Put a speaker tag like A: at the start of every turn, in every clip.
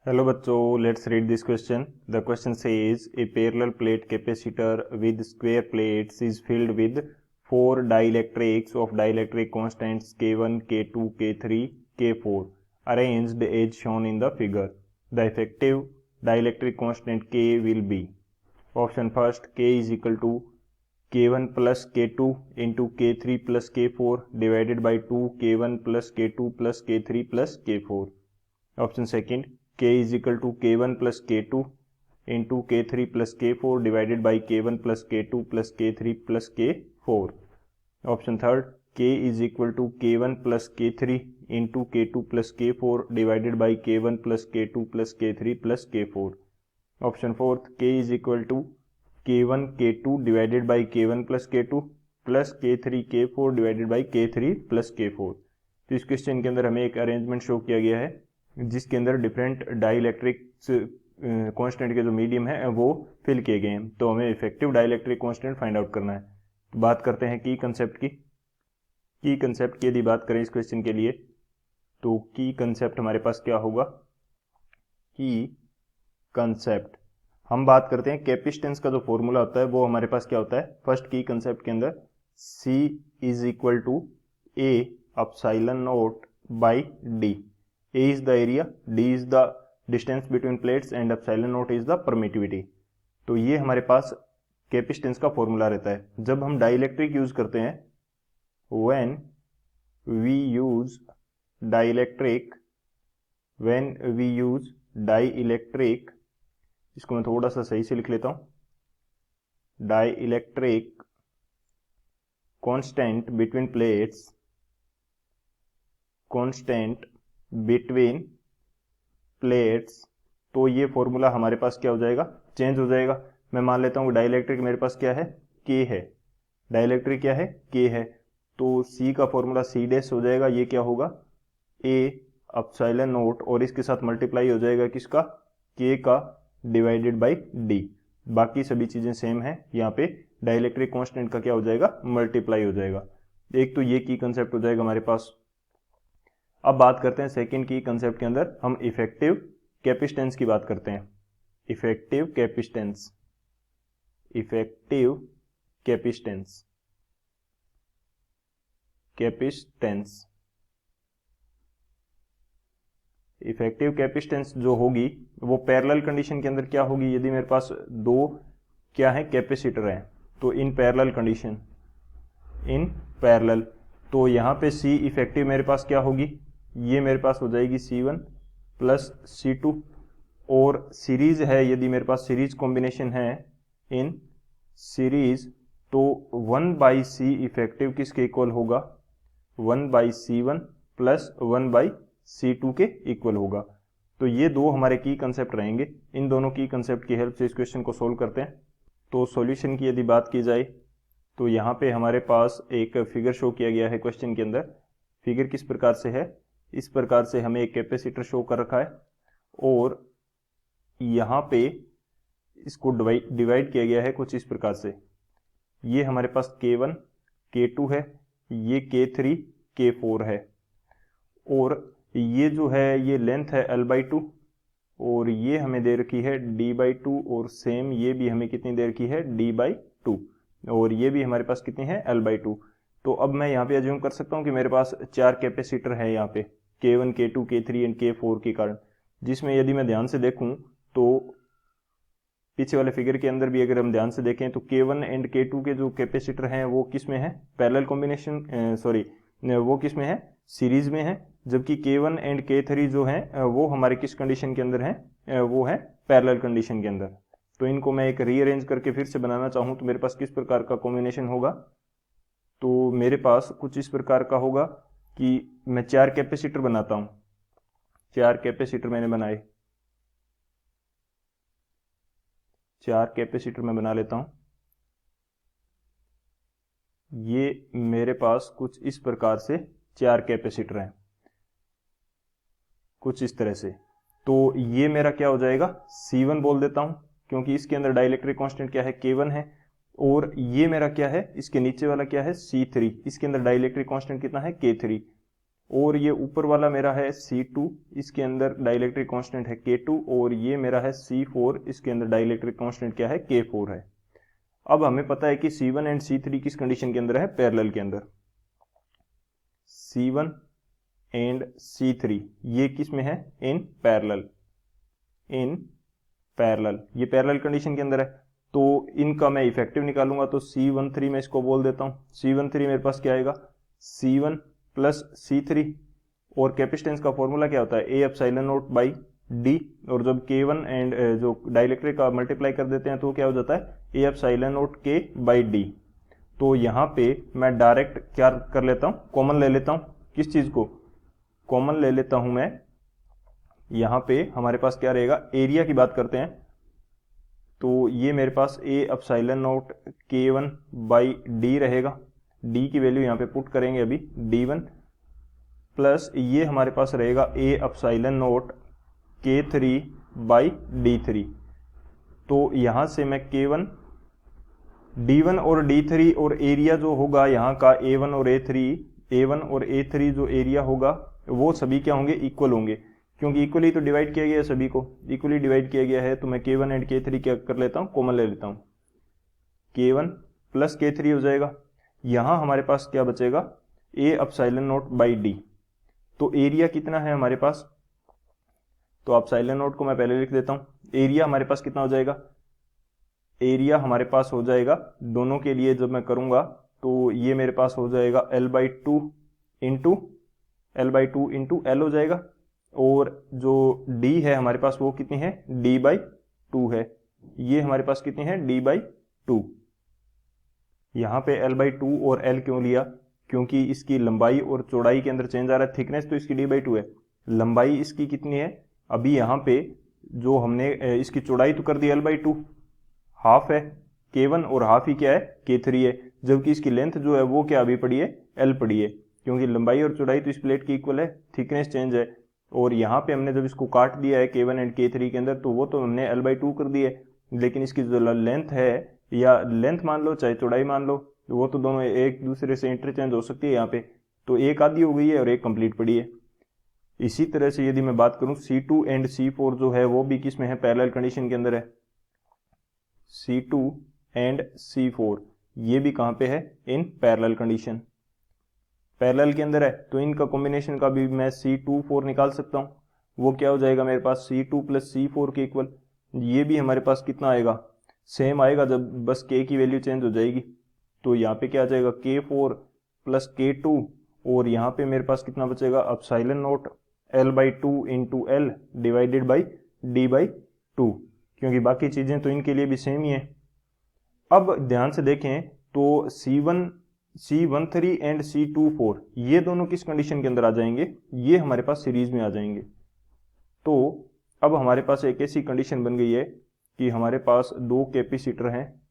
A: Hello बच्चों, let's read this question. The question says A parallel plate capacitor with square plates is filled with 4 dielectrics of dielectric constants K1, K2, K3, K4 arranged as shown in the figure. The effective dielectric constant K will be. Option first, K is equal to K1 plus K2 into K3 plus K4 divided by 2 K1 plus K2 plus K3 plus K4. Option second, K is equal to K1 plus K2 into K3 plus K4 divided by K1 plus K2 plus K3 plus K4. Option third, K is equal to K1 plus K3 into K2 plus K4 divided by K1 plus K2 plus K3 plus K4. Option fourth, K is equal to K1 K2 divided by K1 plus K2 plus K3 K4 divided by K3 plus K4. तो इस question के अंदर हमें एक arrangement show किया गया है जिसके अंदर डिफरेंट डाइलेक्ट्रिक कांस्टेंट के जो मीडियम है वो फिल किए गए हैं. तो हमें effective dielectric constant find out करना है. तो बात करते हैं की कंसेप्ट की यदि बात करें इस क्वेश्चन के लिए तो की कंसेप्ट हमारे पास क्या होगा. की कंसेप्ट हम बात करते हैं कैपेसिटेंस का जो फॉर्मूला होता है वो हमारे पास क्या होता है. फर्स्ट की कंसेप्ट के अंदर C is equal to A epsilon naught by D. A is the area, D is the distance between plates and epsilon naught is the permittivity. तो ये हमारे पास कैपेसिटेंस का फॉर्मूला रहता है. जब हम डाइलेक्ट्रिक यूज करते हैं, when we use dielectric, इसको मैं थोड़ा सा सही से लिख लेता हूं. Dielectric constant between plates, constant between plates, तो ये फॉर्मूला हमारे पास क्या हो जाएगा, चेंज हो जाएगा. मैं मान लेता हूँ डाइलेक्ट्रिक मेरे पास क्या है, के है. डाइलेक्ट्रिक क्या है, के है. तो सी का फॉर्मूला सी डैश हो जाएगा. ये क्या होगा, ए एप्सिलॉन नॉट और इसके साथ मल्टीप्लाई हो जाएगा किसका, के का डिवाइडेड बाई डी. बाकी सभी चीजें सेम है. यहाँ पे डाइलेक्ट्रिक कांस्टेंट का क्या हो जाएगा, मल्टीप्लाई हो जाएगा. एक तो ये की कंसेप्ट हो जाएगा हमारे पास. अब बात करते हैं सेकंड की कंसेप्ट के अंदर हम इफेक्टिव कैपेसिटेंस की बात करते हैं. इफेक्टिव कैपेसिटेंस इफेक्टिव कैपेसिटेंस जो होगी वो पैरेलल कंडीशन के अंदर क्या होगी. यदि मेरे पास दो क्या है कैपेसिटर हैं तो in parallel condition, in parallel, तो यहाँ पे C इफेक्टिव मेरे पास क्या होगी, ये मेरे पास हो जाएगी C1 प्लस C2. और सीरीज है, यदि मेरे पास सीरीज कॉम्बिनेशन है इन सीरीज, तो 1 बाई C इफेक्टिव किसके इक्वल होगा, 1 by C1 plus 1 by C2 के इक्वल होगा. तो ये दो हमारे की कंसेप्ट रहेंगे. इन दोनों की कंसेप्ट की हेल्प से इस क्वेश्चन को सोल्व करते हैं. तो सॉल्यूशन की यदि बात की जाए तो यहाँ पे हमारे पास एक फिगर शो किया गया है क्वेश्चन के अंदर. फिगर किस प्रकार से है, इस प्रकार से हमें एक कैपेसिटर शो कर रखा है और यहाँ पे इसको डिवाइड किया गया है कुछ इस प्रकार से. ये हमारे पास K1 K2 है, ये K3 K4 है और ये जो है ये लेंथ है L/2 और ये हमें दे रखी है D/2 और सेम ये भी हमें कितनी दे रखी है, D/2 और ये भी हमारे पास कितनी है, L/2. तो अब मैं यहाँ पे अज्यूम कर सकता हूँ कि मेरे पास 4 कैपेसिटर है यहाँ पे K1 K2 K3 and K4 के कारण, जिसमें यदि मैं ध्यान से देखूं तो पीछे वाले फिगर के अंदर भी अगर हम ध्यान से देखें तो K1 एंड K2 के जो कैपेसिटर हैं वो किस में है, पैरेलल कॉम्बिनेशन, वो किस में है, सीरीज में है. जबकि K1 एंड K3 जो हैं वो हमारे किस कंडीशन के अंदर हैं, वो है पैरेलल कंडीशन के अंदर. तो इनको मैं एक रीअरेंज करके फिर से बनाना चाहूँ तो मेरे पास किस प्रकार का कॉम्बिनेशन होगा, तो मेरे पास कुछ इस प्रकार का होगा कि मैं 4 कैपेसिटर बनाता हूं. 4 कैपेसिटर मैंने बनाए, 4 कैपेसिटर मैं बना लेता हूं. ये मेरे पास कुछ इस प्रकार से 4 कैपेसिटर हैं, कुछ इस तरह से. तो ये मेरा क्या हो जाएगा, C1 बोल देता हूं क्योंकि इसके अंदर डाइलेक्ट्रिक कांस्टेंट क्या है, K1 है. और ये मेरा क्या है, इसके नीचे वाला क्या है, C3, इसके अंदर डाइलेक्ट्रिक कांस्टेंट कितना है, K3. और ये ऊपर वाला मेरा है C2, इसके अंदर डाइलेक्ट्रिक कांस्टेंट है K2, और ये मेरा है C4, इसके अंदर डाइलेक्ट्रिक कांस्टेंट क्या है, K4 है। अब हमें पता है कि C1 एंड C3 किस कंडीशन के अंदर है, पैरेलल के अंदर। C1 एंड C3 ये किस में है, इन पैरेलल, इन पैरेलल, ये पैरेलल कंडीशन के अंदर है। तो इनका मैं इफेक्टिव निकालूंगा, तो C13 में इसको बोल देता हूं। C13 मेरे पास क्या आएगा, C1 प्लस C3, और कैपेसिटेंस का फॉर्मूला क्या होता है, A epsilon naught by D, और जब K1 एंड जो डाइलेक्ट्रिक का मल्टीप्लाई कर देते हैं तो क्या हो जाता है, A epsilon not K by D। तो यहाँ पे मैं डायरेक्ट क्या कर लेता हूँ, कॉमन ले लेता हूँ। किस चीज को कॉमन ले लेता हूं मैं, यहाँ पे हमारे पास क्या रहेगा, एरिया की बात करते हैं। तो ये मेरे पास A epsilon not K1 by D रहेगा, D की वैल्यू यहाँ पे पुट करेंगे अभी, D1 प्लस ये हमारे पास रहेगा A epsilon not K3 by D3। तो यहाँ से मैं K1, D1 और D3 और एरिया जो होगा यहाँ का A1 और A3 जो एरिया होगा वो सभी क्या होंगे, इक्वल होंगे, क्योंकि इक्वली तो डिवाइड किया गया है, सभी को इक्वली डिवाइड किया गया है। तो मैं K1 एंड K3 क्या कर लेता हूँ, कॉमन ले लेता हूँ, K1 प्लस K3 हो जाएगा। यहाँ हमारे पास क्या बचेगा, A epsilon naught by D। तो एरिया कितना है हमारे पास, तो एप्सिलॉन नॉट को मैं पहले लिख देता हूँ। एरिया हमारे पास कितना हो जाएगा, एरिया हमारे पास हो जाएगा दोनों के लिए जब मैं करूंगा तो ये मेरे पास हो जाएगा L/2 इंटू L हो जाएगा, और जो D है हमारे पास वो कितनी है, D/2 है। ये हमारे पास कितनी है, D/2। यहाँ पे L/2 और L क्यों लिया, क्योंकि इसकी लंबाई और चौड़ाई के अंदर चेंज आ रहा है। थिकनेस तो इसकी D/2 है, लंबाई इसकी कितनी है, अभी यहाँ पे जो हमने इसकी चौड़ाई तो कर दी L/2, हाफ है K1 और हाफ ही क्या है, K3 है, जबकि इसकी लेंथ जो है वो क्या अभी पड़ी है, L पड़ी है, क्योंकि लंबाई और चौड़ाई तो इस प्लेट की इक्वल है, थिकनेस चेंज है। और यहाँ पे हमने जब इसको काट दिया है K1 एंड K3 के अंदर, तो वो तो हमने L/2 कर दी है, लेकिन इसकी जो लेंथ है, या लेंथ मान लो चाहे चौड़ाई मान लो, वो तो दोनों एक दूसरे से इंटरचेंज हो सकती है यहाँ पे, तो एक आधी हो गई है और एक कंप्लीट पड़ी है। इसी तरह से यदि मैं बात करूं C2 एंड C4 जो है वो भी किस में है, पैरेलल कंडीशन के अंदर है। C2 एंड C4 ये भी कहां पे है, इन पैरेलल कंडीशन, पैरेलल के अंदर है। तो इनका कॉम्बिनेशन का भी मैं C24 निकाल सकता हूं, वो क्या हो जाएगा मेरे पास, C2 प्लस C4 के इक्वल। ये भी हमारे पास कितना आएगा, सेम आएगा, जब बस K की वैल्यू चेंज हो जाएगी। तो यहाँ पे क्या आ जाएगा, K4 प्लस K2, और यहाँ पे मेरे पास कितना बचेगा, epsilon not L/2 into L divided by D/2, क्योंकि बाकी चीजें तो इनके लिए भी सेम ही है। अब ध्यान से देखें तो C13 एंड C24 ये दोनों किस कंडीशन के अंदर आ जाएंगे, ये हमारे पास सीरीज में आ जाएंगे। तो अब हमारे पास एक ऐसी कंडीशन बन गई है कि हमारे पास दो कैपेसिटर हैं,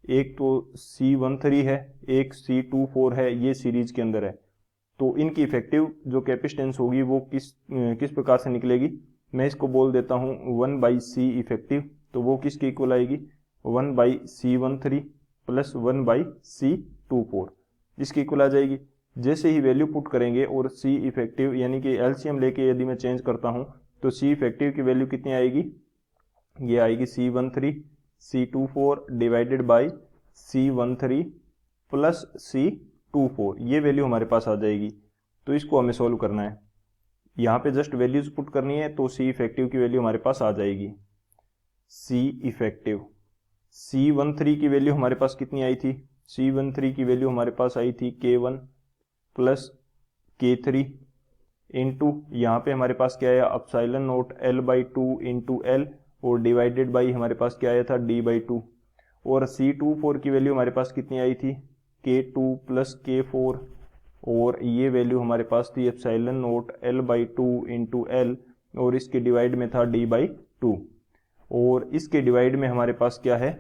A: एक तो C13 है, एक C24 है, ये सीरीज के अंदर है। तो इनकी इफेक्टिव जो कैपेसिटेंस होगी वो किस प्रकार से निकलेगी, मैं इसको बोल देता हूं 1/C इफेक्टिव। तो वो किसके इक्वल आएगी, 1/C13 प्लस 1/C24, इसकी इक्वल आ जाएगी। जैसे ही वैल्यू पुट करेंगे और C इफेक्टिव यानी कि एलसीएम लेके यदि मैं चेंज करता हूं तो C इफेक्टिव की वैल्यू कितनी आएगी, ये आएगी C13 C24 divided by C13 plus C24, ये वैल्यू हमारे पास आ जाएगी। तो इसको हमें सोल्व करना है, यहाँ पे जस्ट वैल्यूज पुट करनी है, तो C इफेक्टिव की वैल्यू हमारे पास आ जाएगी। C इफेक्टिव C13 की वैल्यू हमारे पास कितनी आई थी, C13 की वैल्यू हमारे पास आई थी K1 प्लस K3 इंटू यहाँ पे हमारे पास क्या आया, epsilon not L/2 into L, और डिवाइडेड बाई हमारे पास क्या आया था, D/2। और C24 की वैल्यू हमारे पास कितनी आई थी, K2 प्लस K4, और ये वैल्यू हमारे पास थी epsilon not L/2 into L, और इसके डिवाइड में था D/2, और इसके डिवाइड में हमारे पास क्या है,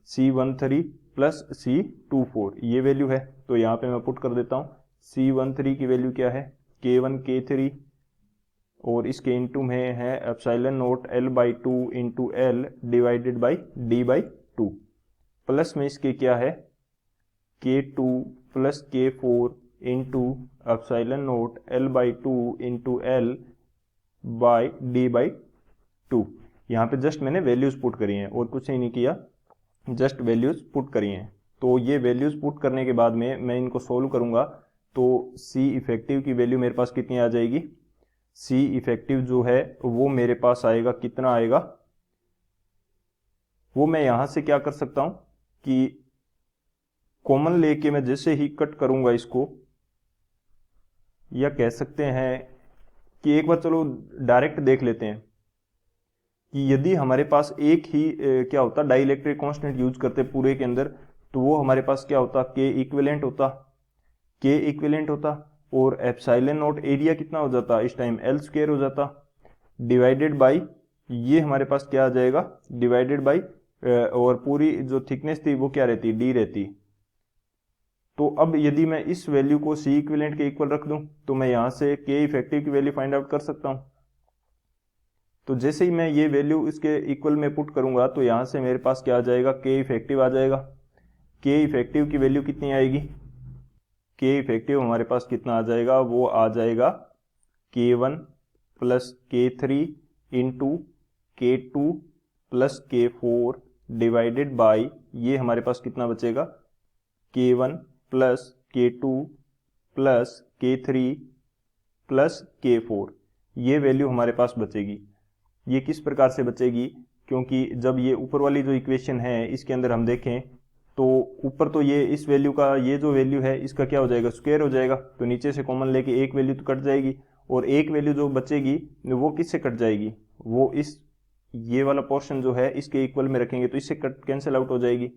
A: C13 प्लस C24 ये वैल्यू है। तो यहाँ पे मैं पुट कर देता हूँ, C13 की वैल्यू क्या है, K1 K3, और इसके इंटू में है epsilon not L/2 into L divided by D/2, plus में इसके क्या है, K2 plus K4 into epsilon note L/2 into L by D/2। यहाँ पे जस्ट मैंने वैल्यूज पुट करी हैं और कुछ ही नहीं किया, जस्ट वैल्यूज पुट करी हैं। तो ये वैल्यूज पुट करने के बाद में मैं इनको सोल्व करूंगा तो C इफेक्टिव की वैल्यू मेरे पास कितनी आ जाएगी, C इफेक्टिव जो है वो मेरे पास आएगा, कितना आएगा, वो मैं यहां से क्या कर सकता हूं कि कॉमन लेके मैं जैसे ही कट करूंगा इसको, या कह सकते हैं कि एक बार चलो डायरेक्ट देख लेते हैं कि यदि हमारे पास एक ही क्या होता डाइलेक्ट्रिक कांस्टेंट यूज करते पूरे के अंदर, तो वो हमारे पास क्या होता, के इक्विवेलेंट होता और एप्सिलॉन नॉट एरिया कितना हो जाता इस टाइम, L स्क्वायर हो जाता, डिवाइडेड बाई ये हमारे पास क्या आ जाएगा, डिवाइडेड बाई और पूरी जो थिकनेस थी वो क्या रहती, D रहती। तो अब यदि मैं इस वैल्यू को C इक्विवेलेंट के इक्वल रख दूं तो मैं यहां से K इफेक्टिव की वैल्यू फाइंड आउट कर सकता हूं। तो जैसे ही मैं ये वैल्यू इसके इक्वल में पुट करूंगा तो यहां से मेरे पास क्या आ जाएगा, K इफेक्टिव आ जाएगा। K इफेक्टिव की वैल्यू कितनी आएगी, K इफेक्टिव हमारे पास कितना आ जाएगा, वो आ जाएगा K1 plus K3 into K2 plus K4 divided by ये हमारे पास कितना बचेगा, K1 plus K2 plus K3 plus K4, ये वैल्यू हमारे पास बचेगी। ये किस प्रकार से बचेगी, क्योंकि जब ये ऊपर वाली जो इक्वेशन है इसके अंदर हम देखें तो ऊपर तो ये इस वैल्यू का, ये जो वैल्यू है इसका क्या हो जाएगा, स्क्वायर हो जाएगा, तो नीचे से कॉमन लेके एक वैल्यू तो कट जाएगी और एक वैल्यू जो बचेगी वो किससे कट जाएगी, वो इस ये वाला पोर्शन जो है इसके इक्वल में रखेंगे तो इससे कट कैंसिल आउट हो जाएगी।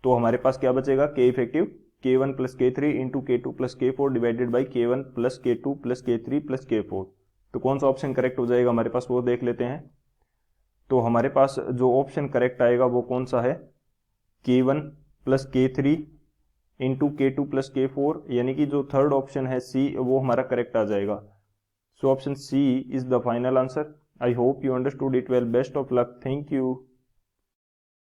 A: तो हमारे पास क्या बचेगा, K effective K1 plus K3 into K2 plus K4 divided by K1 plus K2 plus K3 plus K4। तो कौन सा ऑप्शन करेक्ट हो जाएगा हमारे पास, वो देख लेते हैं। तो हमारे पास जो ऑप्शन करेक्ट आएगा वो कौन सा है, K1 plus K3 into K2 plus K4, यानी कि जो थर्ड ऑप्शन है C वो हमारा करेक्ट आ जाएगा। So option C is the final answer. I hope you understood it well. Best of luck. Thank you.